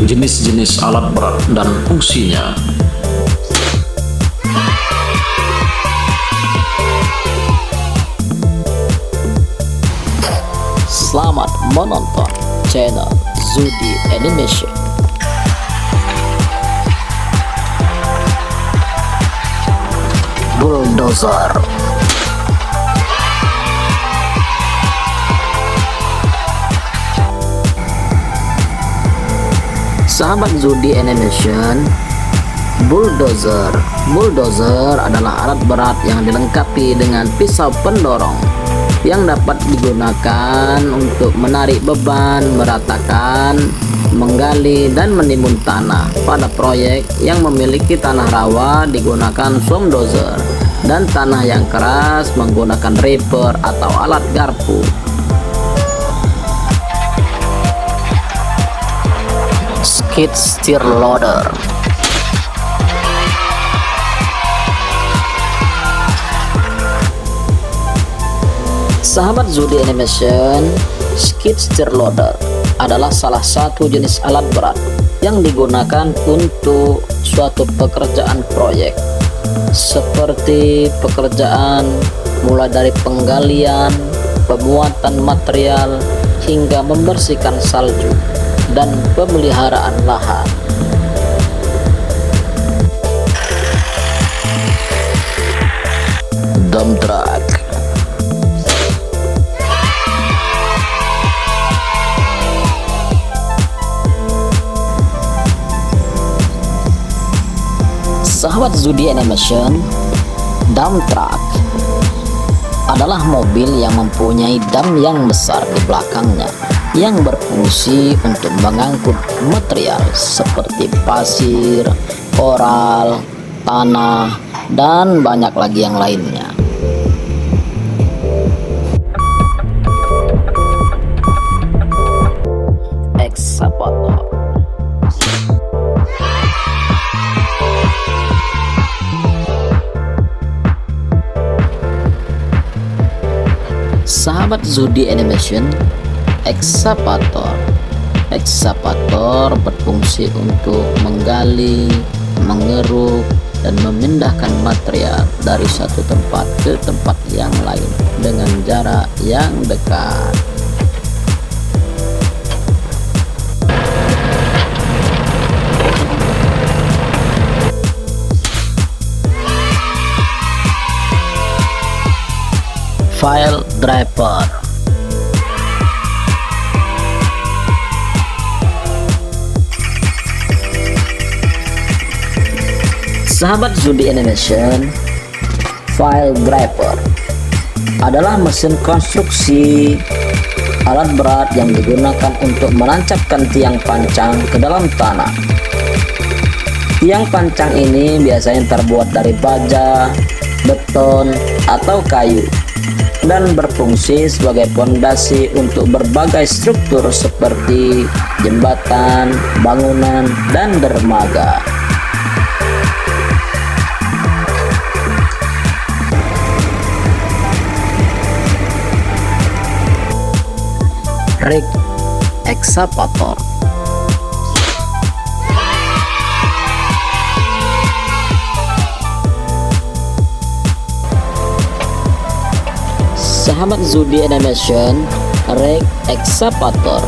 jenis-jenis alat berat dan fungsinya. Selamat menonton channel Zudi Animation. Bulldozer. Sahabat Zudi Animation, bulldozer. Bulldozer adalah alat berat yang dilengkapi dengan pisau pendorong yang dapat digunakan untuk menarik beban, meratakan, menggali, dan menimbun tanah. Pada proyek yang memiliki tanah rawa digunakan swamp dozer, dan tanah yang keras menggunakan reaper atau alat garpu. Skid steer loader. Sahabat Zudi Animation, skid steer loader adalah salah satu jenis alat berat yang digunakan untuk suatu pekerjaan proyek, seperti pekerjaan mulai dari penggalian, pembuatan material, hingga membersihkan salju dan pemeliharaan lahan. Dump truck. Sahabat Zudi Animation, dump truck adalah mobil yang mempunyai dam yang besar di belakangnya yang berfungsi untuk mengangkut material seperti pasir, koral, tanah, dan banyak lagi yang lainnya. Excavator. Sahabat Zudi Animation, excavator berfungsi untuk menggali, mengeruk, dan memindahkan material dari satu tempat ke tempat yang lain dengan jarak yang dekat. File driver. Sahabat Zudi Animation, file driver adalah mesin konstruksi alat berat yang digunakan untuk menancapkan tiang pancang ke dalam tanah. Tiang pancang ini biasanya terbuat dari baja, beton, atau kayu, dan berfungsi sebagai fondasi untuk berbagai struktur seperti jembatan, bangunan, dan dermaga. Rig excavator. Sahabat Zudi Animation, rig excavator.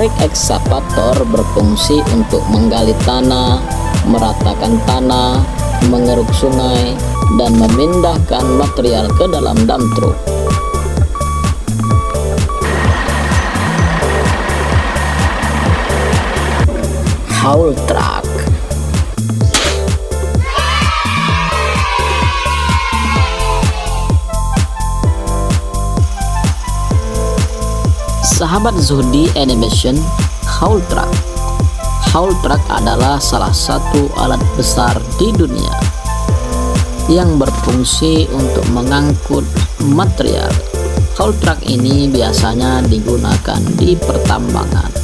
Rig excavator berfungsi untuk menggali tanah, meratakan tanah, mengeruk sungai, dan memindahkan material ke dalam dump truck. Haul truck. Sahabat Zudi Animation, haul truck. Haul truck adalah salah satu alat besar di dunia yang berfungsi untuk mengangkut material. Haul truck ini biasanya digunakan di pertambangan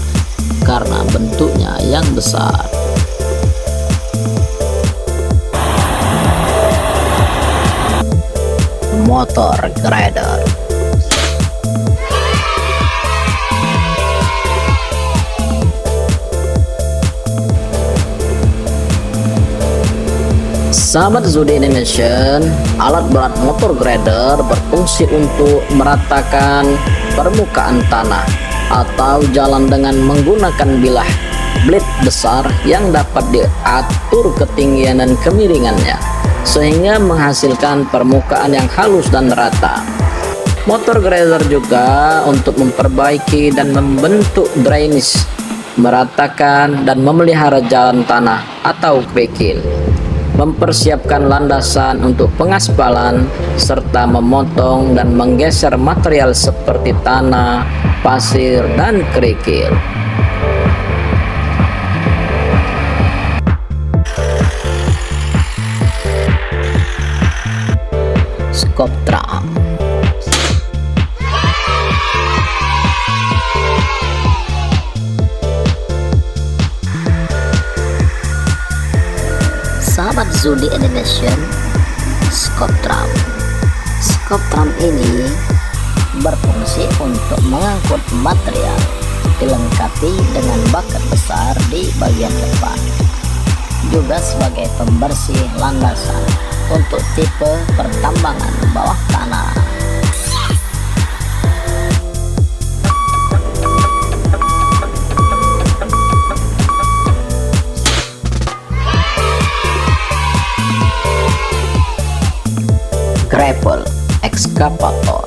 karena bentuknya yang besar. Motor grader. Sahabat Zudi Animation, alat berat motor grader berfungsi untuk meratakan permukaan tanah atau jalan dengan menggunakan bilah blade besar yang dapat diatur ketinggian dan kemiringannya sehingga menghasilkan permukaan yang halus dan rata. Motor grader juga untuk memperbaiki dan membentuk drainage, meratakan dan memelihara jalan tanah atau kerikil, mempersiapkan landasan untuk pengaspalan, serta memotong dan menggeser material seperti tanah, pasir, dan kerikil. Skop drum. Sahabat Zudi Animation, skop drum. Skop drum ini berfungsi untuk mengangkut material, dilengkapi dengan bakat besar di bagian depan, juga sebagai pembersih landasan untuk tipe pertambangan bawah tanah. Grapple excavator.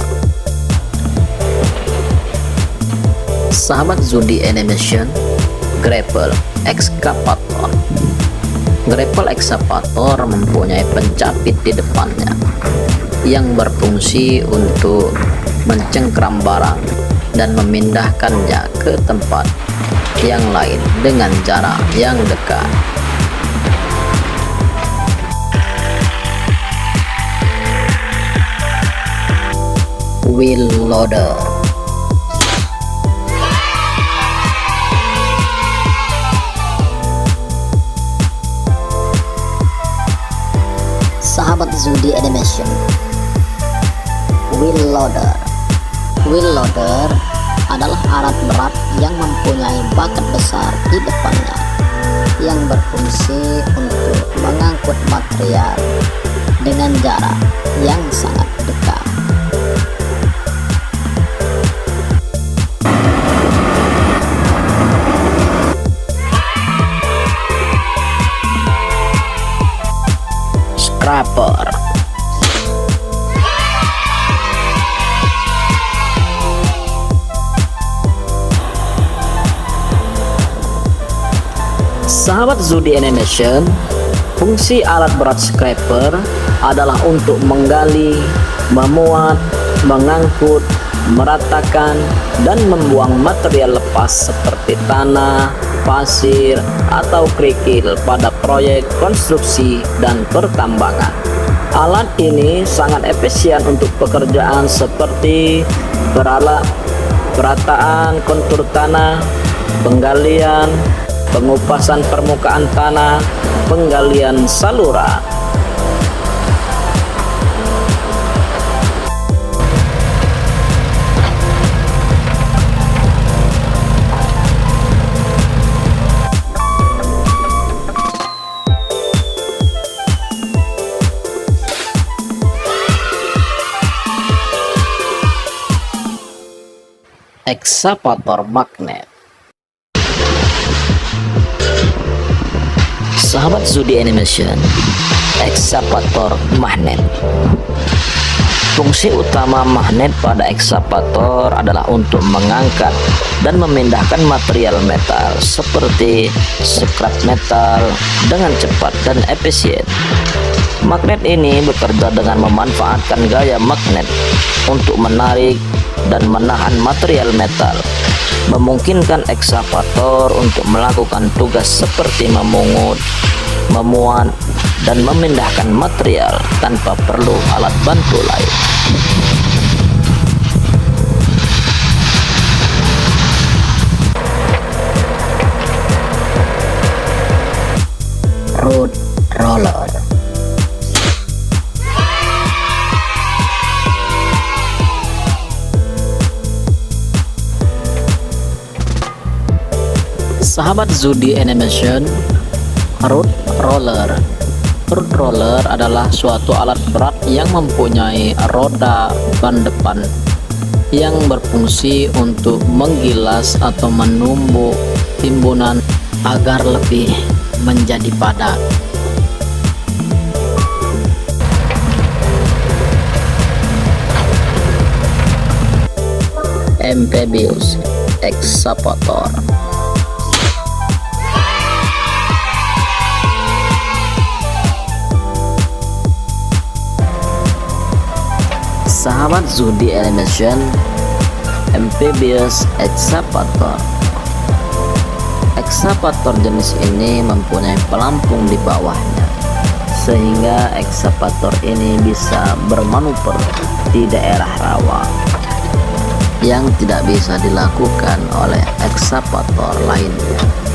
Sahabat Zudi Animation, grapple excavator. Grapple excavator mempunyai pencapit di depannya yang berfungsi untuk mencengkram barang dan memindahkannya ke tempat yang lain dengan jarak yang dekat. Wheel loader. Sahabat Zudi Animation, wheel loader. Wheel loader adalah alat berat yang mempunyai bakat besar di depannya yang berfungsi untuk mengangkut material dengan jarak yang sangat dekat. Scraper. Sahabat Zudi Animation, fungsi alat berat scraper adalah untuk menggali, memuat, mengangkut, meratakan, dan membuang material lepas seperti tanah, pasir, atau kerikil pada proyek konstruksi dan pertambangan. Alat ini sangat efisien untuk pekerjaan seperti perataan kontur tanah, penggalian, pengupasan permukaan tanah, penggalian saluran. Excavator magnet. Sahabat Zudi Animation, excavator magnet. Fungsi utama magnet pada excavator adalah untuk mengangkat dan memindahkan material metal seperti scrap metal dengan cepat dan efisien. Magnet ini bekerja dengan memanfaatkan gaya magnet untuk menarik dan menahan material metal, memungkinkan ekskavator untuk melakukan tugas seperti memungut, memuat, dan memindahkan material tanpa perlu alat bantu lain. Road roller. Sahabat Zudi Animation, road roller Road roller adalah suatu alat berat yang mempunyai roda ban depan yang berfungsi untuk menggilas atau menumbuk timbunan agar lebih menjadi padat. Amphibious excavator. Sahabat Zudi Animation, Amphibious excavator. Excavator jenis ini mempunyai pelampung di bawahnya, sehingga excavator ini bisa bermanuver di daerah rawa yang tidak bisa dilakukan oleh excavator lainnya.